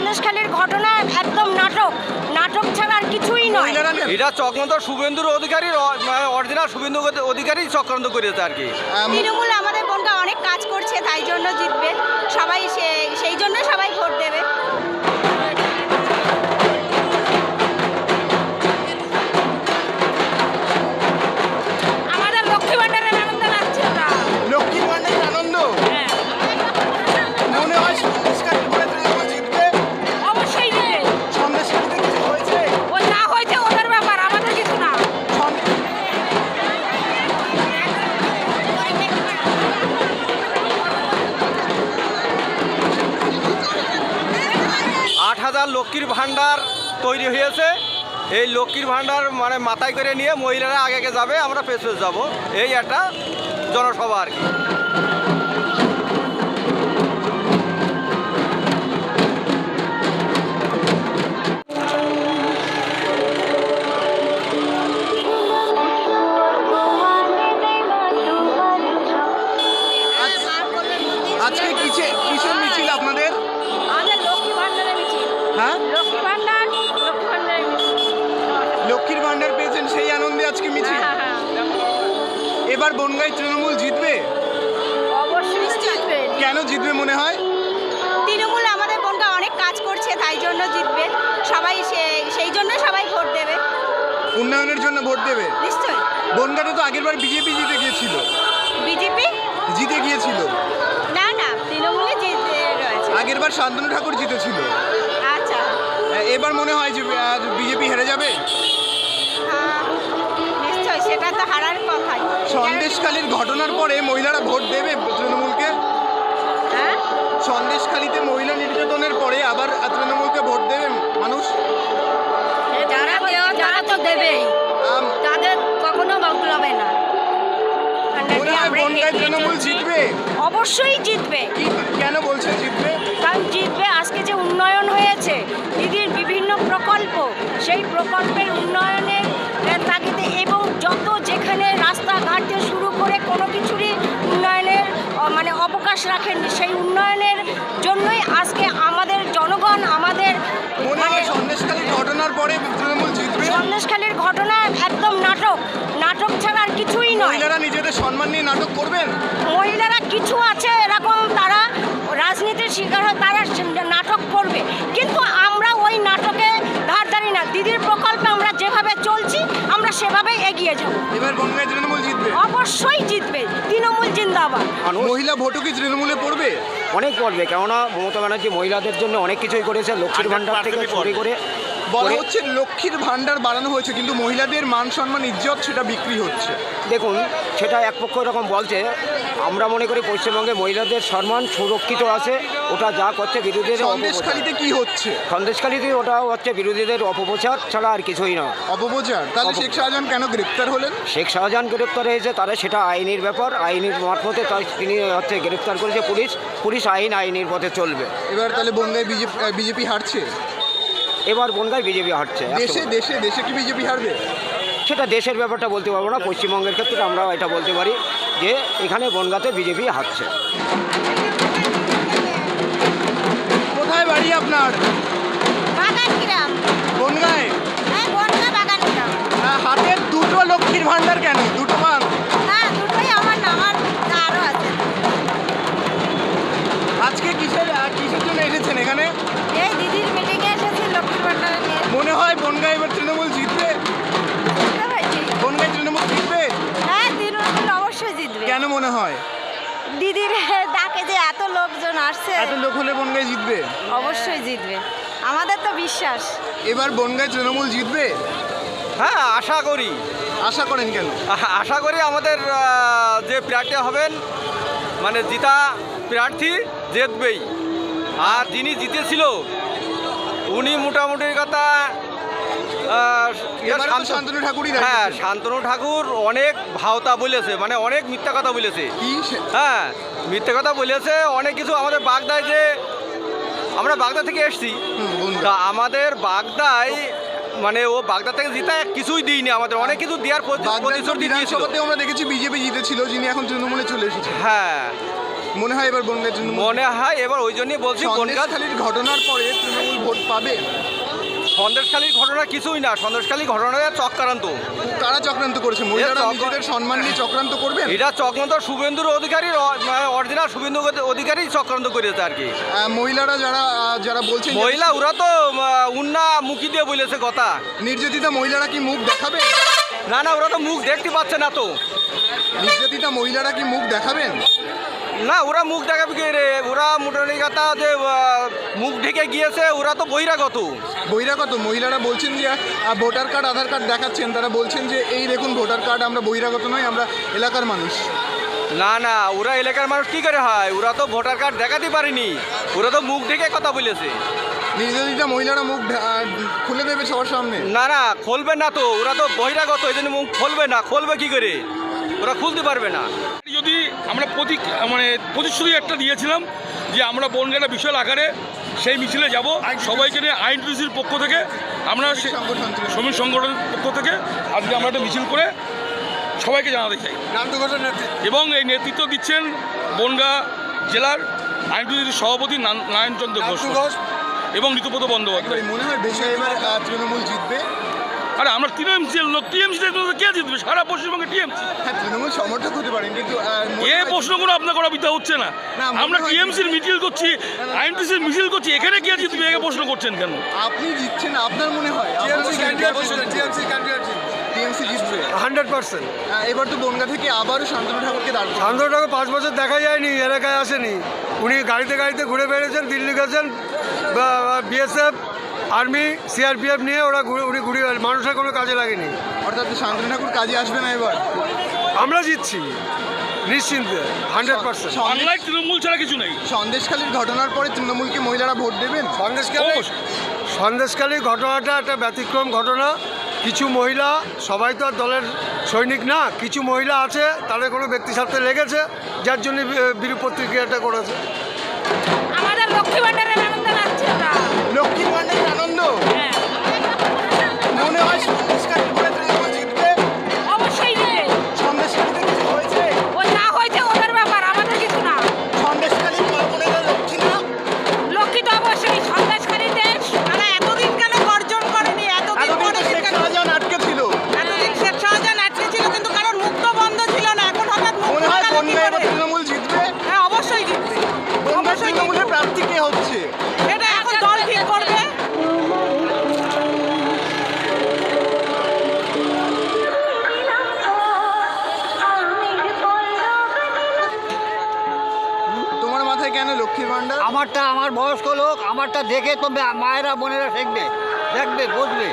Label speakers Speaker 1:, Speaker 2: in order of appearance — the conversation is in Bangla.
Speaker 1: সন্দেশখালীর ঘটনা একদম নাটক, নাটক ছাড়া আর কিছুই নয়।
Speaker 2: এটা চক্রান্ত শুভেন্দুর অধিকারী, অরিজিনাল শুভেন্দু অধিকারী চক্রান্ত করেছে আর কি।
Speaker 1: তৃণমূল আমাদের বোনটা অনেক কাজ করছে, তাই জন্য জিতবে সবাই, সেই জন্য সবাই ভোট দেবে। আমাদের লক্ষ্মী ভাণ্ডারের আনন্দ লাগছে।
Speaker 3: লক্ষ্মী ভাণ্ডারের আনন্দ মনে হয় সন্দেশখালী করে তৃণমূল জিতবে।
Speaker 1: অবশ্যই জিতবে।
Speaker 3: সন্দেশখালীতে কিছু হয়েছে?
Speaker 1: ও যা হয়েছে ওদের ব্যাপার, আমাদের কিছু না।
Speaker 2: 8,000 লক্ষ্মীর ভাণ্ডার তৈরি হয়েছে। এই লক্ষ্মীর ভাণ্ডার মানে মাথায় করে নিয়ে মহিলারা আগে যাবে, আমরা পেছনে যাব, এই একটা জনসভা আর কি।
Speaker 3: আজকে কিসের মিছিল আপনাদের?
Speaker 1: আমাদের লক্ষ্মী ভাণ্ডারের মিছিল।
Speaker 3: হ্যাঁ,
Speaker 1: লক্ষ্মী ভাণ্ডারের মিছিল।
Speaker 3: লক্ষ্মীর ভাণ্ডার পেয়েছেন, সেই আনন্দে আজকে মিছিল। এবার বনগাঁয় তৃণমূল জিতবে?
Speaker 1: অবশ্যই জিতবে।
Speaker 3: কেন জিতবে মনে হয়?
Speaker 1: তৃণমূল আমাদের বোনটা অনেক কাজ করছে, তাই জন্য জিতবে সবাই, সেই জন্য সবাই ভোট দেবে।
Speaker 3: উন্নয়নের জন্য ভোট দেবে
Speaker 1: নিশ্চয়ই।
Speaker 3: বনগাঁতে তো আগেরবার বিজেপি জিতে গিয়েছিল।
Speaker 1: বিজেপি
Speaker 3: জিতে গিয়েছিল?
Speaker 1: না না, তৃণমূলে জিতে রয়েছে।
Speaker 3: আগেরবার শান্তনু ঠাকুর জিতেছিল।
Speaker 1: আচ্ছা,
Speaker 3: এবার মনে হয় যে বিজেপি হেরে যাবে?
Speaker 1: নিশ্চয়ই, সেটা তো হারার কথাই।
Speaker 3: সন্দেশখালীর ঘটনার পরে মহিলারা ভোট দেবে তৃণমূলকে?
Speaker 1: হ্যাঁ,
Speaker 3: সন্দেশখালীতে মহিলা নির্যাতনের পরে আবার তৃণমূলকে ভোট দেবে মানুষ?
Speaker 1: যারা তো দেবেই, তাদের কখনো বদলাবে না।
Speaker 3: মনে হয় বনগাঁয় তৃণমূল জিতবে?
Speaker 1: অবশ্যই জিতবে।
Speaker 3: কেন বলছে জিতবে?
Speaker 1: কারণ জিতবে, আজকে যে উন্নয়ন হয়েছে, দিদির বিভিন্ন প্রকল্প, সেই প্রকল্পের উন্নয়নের তাগিদে এবং যত যেখানে রাস্তাঘাট থেকে শুরু করে কোনো কিছুরই উন্নয়নের মানে অবকাশ রাখেননি, সেই উন্নয়নের জন্যই আজকে আমাদের জনগণ, আমাদের
Speaker 3: মনে হয় সন্দেশখালীর ঘটনার পরে তৃণমূল জিতবে?
Speaker 1: সন্দেশখালীর ঘটনা একদম নাটক, নাটক ছাড়া আর কিছুই নয়।
Speaker 3: মহিলারা নিজেদের সম্মান নিয়ে নাটক করবেন?
Speaker 1: মহিলারা কিছু আছে এরকম, তারা রাজনীতির শিকার হয়, তারা নাটক করবে, কিন্তু আমরা ওই নাটকে ধার ধারি না। দিদির প্রকল্পে আমরা যেভাবে চলছি, আমরা সেভাবেই এগিয়ে যাব।
Speaker 3: এবার বনগাঁয় তৃণমূল জিতবে?
Speaker 1: অবশ্যই জিতবে, তৃণমূল জিন্দাবাদ।
Speaker 3: মহিলা ভোটও কি তৃণমূলে পড়বে?
Speaker 2: অনেক পড়বে, কেননা মমতা ব্যানার্জি মহিলাদের জন্য অনেক কিছুই করেছে, লক্ষ্মীর ভাণ্ডার থেকে শুরু করে।
Speaker 3: বলা হচ্ছে লক্ষ্মীর ভাণ্ডার বাড়ানো হয়েছে, কিন্তু মহিলাদের মান সম্মান ইজ্জত সেটা বিক্রি হচ্ছে।
Speaker 2: দেখুন, সেটা এক পক্ষ এরকম বলছে, আমরা মনে করি পশ্চিমবঙ্গে মহিলাদের সম্মান সুরক্ষিত আছে। ওটা যা করছে বিরোধীদের
Speaker 3: সন্দেশখালীতে কি হচ্ছে?
Speaker 2: সন্দেশখালীতে ওটা হচ্ছে বিরোধীদের অপপ্রচার ছাড়া আর কিছুই না।
Speaker 3: অপপ্রচার? তাহলে শেখ শাহজাহান কেন গ্রেপ্তার হলেন?
Speaker 2: শেখ শাহজাহান গ্রেপ্তার হয়েছে, তারা সেটা আইনের ব্যাপার, আইনের মারফতে তিনি হচ্ছে গ্রেপ্তার করেছে পুলিশ আইনের পথে চলবে।
Speaker 3: এবার তাহলে বনগাঁয় বিজেপি হারছে?
Speaker 2: এবার বনগাঁয় বিজেপি হারছে।
Speaker 3: দেশে কি বিজেপি হারবে?
Speaker 2: সেটা দেশের ব্যাপারটা বলতে পারবো না, পশ্চিমবঙ্গের ক্ষেত্রে আমরা এটা বলতে পারি যে এখানে বনগাঁতে বিজেপি হারছে।
Speaker 3: কোথায় বাড়ি আপনার?
Speaker 1: বাগানগ্রাম।
Speaker 3: বনগাঁয়?
Speaker 1: হ্যাঁ, বনগাঁ বাগানগ্রাম।
Speaker 3: হাতে দুটো লক্ষ্মীর ভাণ্ডার কেন? দুটো মান?
Speaker 1: না, দুটোই আমার না, আমার আরও আছে।
Speaker 3: আজকে কিসের জন্য এসেছেন এখানে?
Speaker 1: এই দিদির মিটিংয়ে এসেছি লক্ষ্মীর ভাণ্ডারের নিয়ে।
Speaker 3: মনে হয় বনগাঁয় এবার তৃণমূল জিতবে? বনগাঁয় তৃণমূল জিতবে?
Speaker 1: হ্যাঁ, তৃণমূল অবশ্যই জিতবে।
Speaker 3: কেন মনে হয়?
Speaker 1: দিদির ডাকে যে এত লোকজন আসছে,
Speaker 3: এত লোক হলে বনগাঁয় জিতবে?
Speaker 1: অবশ্যই জিতবে, আমাদের তো বিশ্বাস।
Speaker 3: এবার বনগাঁয় তৃণমূল জিতবে?
Speaker 2: হ্যাঁ, আশা করি।
Speaker 3: আশা করেন কেন?
Speaker 2: আশা করি আমাদের যে প্রার্থী হবেন, মানে জিতা প্রার্থী জিতবেই। আর যিনি জিতেছিল উনি মোটামুটি কথা
Speaker 3: শান্তনু ঠাকুরই।
Speaker 2: হ্যাঁ, শান্তনু ঠাকুর অনেক ভাওতা বলেছে, মানে অনেক মিথ্যা কথা বলেছে। হ্যাঁ, মিথ্যা কথা বলেছে অনেক কিছু। আমাদের বাগদায়, যে আমরা বাগদা থেকে এসছি, তা আমাদের বাগদায় মানে ও বাগদা থেকে জিতা কিছুই দিইনি, আমাদের অনেক কিছু দেওয়ার প্রতিশ্রুতি দিয়েছিল।
Speaker 3: আমরা দেখেছি বিজেপি জিতেছিল, যিনি এখন তৃণমূলে চলে এসেছে।
Speaker 2: হ্যাঁ,
Speaker 3: মনে হয় এবার বনগাঁয় তৃণমূল
Speaker 2: মনে হয় এবার ওই জন্যই বলছি বনগাঁ
Speaker 3: সন্দেশখালীর ঘটনার পরে তৃণমূল ভোট পাবে।
Speaker 2: সন্দেশখালীর ঘটনা কিছুই না, সন্দেশখালীর ঘটনা চক্রান্ত।
Speaker 3: কারা চক্রান্ত করেছে? মহিলারা
Speaker 2: চক্র-
Speaker 3: নিজেদের সম্মান নিয়ে চক্রান্ত করবেন?
Speaker 2: এটা চক্রান্ত শুভেন্দুর অধিকারী, অরিজিনাল শুভেন্দু অধিকারী চক্রান্ত করেছে আর কি।
Speaker 3: মহিলারা যারা বলছেন যে
Speaker 2: মহিলা ওরা তো উন্না মুখি দিয়ে বলেছে কথা।
Speaker 3: নির্যাতিতা মহিলারা কি মুখ দেখাবে?
Speaker 2: না না, ওরা তো মুখ দেখতে পাচ্ছে না তো।
Speaker 3: নির্যাতিতা মহিলারা কি মুখ দেখাবেন?
Speaker 2: না, ওরা মুখ দেখাবে কি রে? ওরা মোটামুটি কথা যে মুখ ঢেকে গিয়েছে, ওরা তো বহিরাগত।
Speaker 3: বহিরাগত মহিলারা বলছেন যে ভোটার কার্ড আধার কার্ড দেখাচ্ছেন, তারা বলছেন যে এই দেখুন ভোটার কার্ড, আমরা বহিরাগত নয়, আমরা এলাকার মানুষ।
Speaker 2: না না, ওরা এলাকার মানুষ কি করে হয়? ওরা তো ভোটার কার্ড দেখাতে পারেনি, ওরা তো মুখ ঢেকে কথা বলেছে।
Speaker 3: নির্যাতিতা মহিলারা মুখ খুলে দেবে সবার সামনে?
Speaker 2: না না, খুলবে না তো, ওরা তো বহিরাগত, এই জন্য মুখ খুলবে না। খুলবে কি করে? ওরা খুলতে পারবে না।
Speaker 4: যদি আমরা প্রতিশ্রুতি একটা দিয়েছিলাম যে আমরা বনগাঁটা বিশাল আকারে সেই মিছিলে যাব, সবাইকে নিয়ে আইনটিসির পক্ষ থেকে আমরা শ্রমিক সংগঠনের পক্ষ থেকে আজকে আমরা একটা মিছিল করে সবাইকে জানাতে চাই। এবং এই নেতৃত্ব দিচ্ছেন বনগাঁ জেলার আইনটিসির সভাপতি নারায়ণচন্দ্র ঘোষ এবং ঋতুপদ বন্দ্যোপাধ্যায়।
Speaker 3: মনে হয় বেশি এবার তৃণমূল জিতবে?
Speaker 4: আরে আমরা টিএমসির লোক, টিএমসি কে জিতবে? সারা পশ্চিমবঙ্গে টিএমসি।
Speaker 3: হ্যাঁ, তৃণমূল সমর্থক হতে পারেন, কিন্তু
Speaker 4: এ প্রশ্ন কোনো আপনার করা বিদ্যা হচ্ছে না। আমরা টিএমসির মিছিল করছি, আইনটিসির মিছিল করছি, এখানে কে জিতবে একে প্রশ্ন করছেন কেন?
Speaker 3: আপনি জিতছেন, আপনার মনে হয়? টিএমসি জিতবে
Speaker 5: 100%।
Speaker 3: এবার তো বনগাঁ থেকে আবারও শান্তনু ঠাকুরকে দাঁড় করানো।
Speaker 5: শান্তনু ঠাকুর 5 বছর দেখা যায়নি, এলাকায় আসেনি। উনি গাড়িতে গাড়িতে ঘুরে বেড়েছেন, দিল্লি গেছেন, বিএসএফ, আর্মি, সিআরপিএফ নিয়ে উনি ঘুরে মানুষের কোনো কাজে লাগেনি।
Speaker 3: অর্থাৎ শান্তনু ঠাকুর কাজে আসবে না এবার?
Speaker 5: আমরা জিতছি নিশ্চিন্তে 100%।
Speaker 4: বাংলায় তৃণমূল ছাড়া কিছু নেই।
Speaker 3: সন্দেশখালীর ঘটনার পরে তৃণমূলকে মহিলারা ভোট দেবেন?
Speaker 5: সন্দেশখালী ঘটনাটা একটা ব্যতিক্রম ঘটনা। কিছু মহিলা, সবাই তো আর দলের সৈনিক না, কিছু মহিলা আছে তাদের কোনো ব্যক্তি স্বার্থে লেগেছে, যার জন্য বিরূপ প্রতিক্রিয়াটা করেছে।
Speaker 1: আমাদের লক্ষ্মী ভাণ্ডারের আনন্দ লাগছে ওটা।
Speaker 3: লক্ষ্মী ভাণ্ডারের আনন্দ
Speaker 1: হ্যাঁ,
Speaker 3: মনে হয় সন্দেশখালীর পরে তৃণমূল জিতবে?
Speaker 1: অবশ্যই দিবে।
Speaker 3: সন্দেশখালীতে কিছু হয়েছে?
Speaker 1: ও যা হয়েছে ওদের ব্যাপার, আমাদের কিছু না।
Speaker 3: সন্দেশখালীর বোনেরা লক্ষ্মী না?
Speaker 1: লক্ষ্মী তো অবশ্যই। সন্দেশখালীতে তারা এতদিন কেন গর্জন করেনি?
Speaker 3: এতদিন তো শেখ শাহজাহান আটকে ছিল।
Speaker 1: এতদিন শেখ শাহজাহান আটকে ছিল, কিন্তু কারণ মুক্ত বন্ধ ছিল না। এখন হঠাৎ মুক্ত
Speaker 3: মনে হয়
Speaker 1: হলো কি
Speaker 3: বনগাঁয় এবার
Speaker 1: করে?
Speaker 3: তৃণমূল জিতবে?
Speaker 1: হ্যাঁ, অবশ্যই জিতবে।
Speaker 3: বনগাঁয়
Speaker 1: অবশ্যই
Speaker 3: তৃণমূলের
Speaker 1: জিতবে।
Speaker 3: প্রার্থী কে হচ্ছে?
Speaker 1: এটা এখন দল ঠিক করবে।
Speaker 3: তোমার মাথায় কেন লক্ষ্মী ভাণ্ডার?
Speaker 6: আমারটা আমার বয়স্ক লোক, আমারটা দেখে তো মায়েরা বোনেরা শিখবে, দেখবে, বুঝবে।